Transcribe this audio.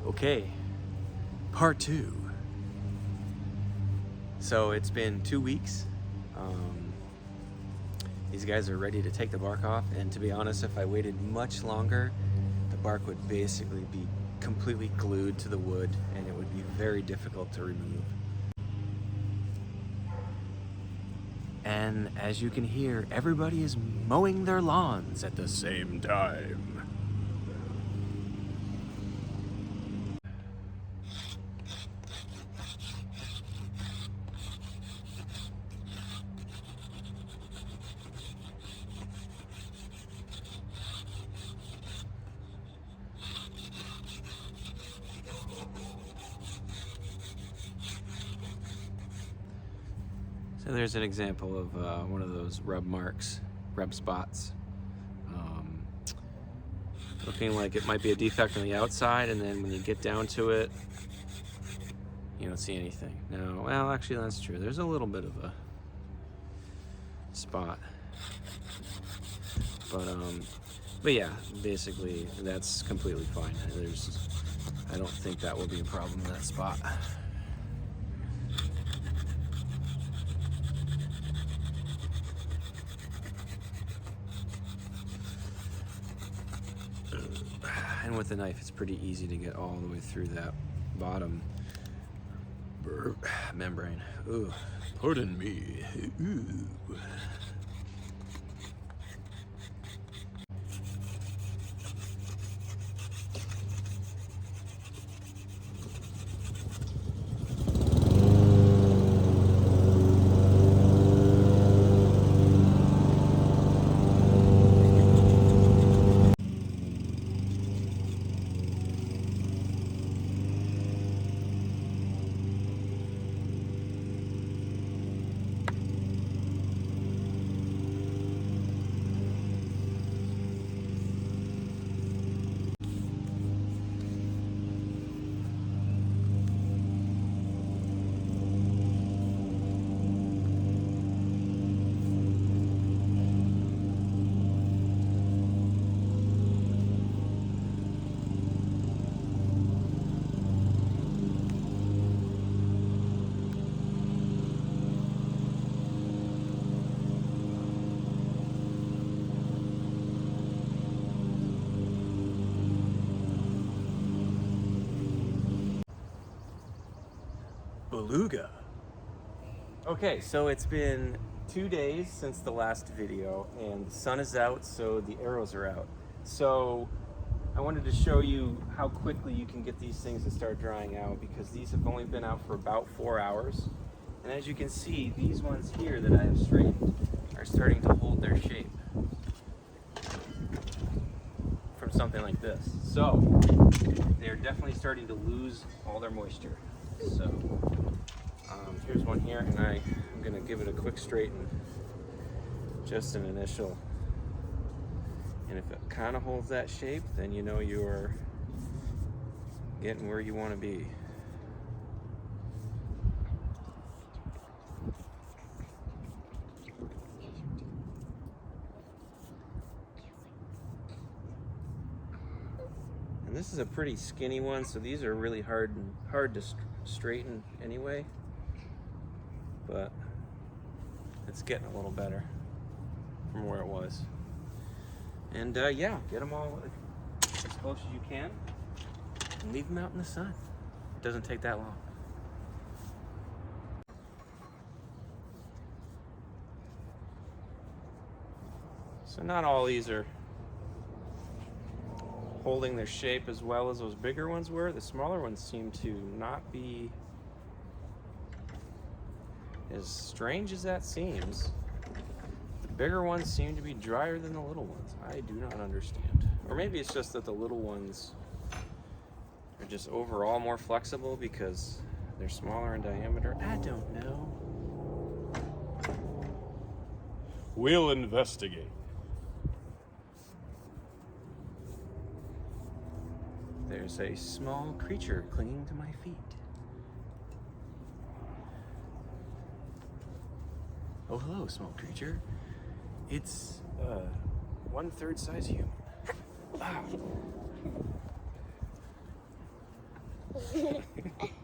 Okay, part 2. So it's been 2 weeks. These guys are ready to take the bark off, and to be honest, if I waited much longer, the bark would basically be completely glued to the wood and it would be very difficult to remove. And as you can hear, everybody is mowing their lawns at the same time. So there's an example of one of those rub spots. Looking like it might be a defect on the outside, and then when you get down to it, you don't see anything. No, well, actually that's true. There's a little bit of a spot. But yeah, basically that's completely fine. I don't think that will be a problem in that spot. And with the knife, it's pretty easy to get all the way through that bottom membrane. Ooh, pardon me. Ooh. Beluga. Okay, so it's been 2 days since the last video, and the sun is out, so the arrows are out. So I wanted to show you how quickly you can get these things to start drying out, because these have only been out for about 4 hours. And as you can see, these ones here that I have straightened are starting to hold their shape from something like this. So they're definitely starting to lose all their moisture. So here's one here, and I'm going to give it a quick straighten, just an initial. And if it kind of holds that shape, then you know you're getting where you want to be. And this is a pretty skinny one, so these are really hard to straighten anyway. But it's getting a little better from where it was. And yeah, get them all as close as you can and leave them out in the sun. It doesn't take that long. So not all these are holding their shape as well as those bigger ones were. The smaller ones seem to not be, as strange as that seems. The bigger ones seem to be drier than the little ones. I do not understand. Or maybe it's just that the little ones are just overall more flexible because they're smaller in diameter. I don't know. We'll investigate. There's a small creature clinging to my feet. Oh, hello, small creature. It's 1/3 size human. Ah. Bye.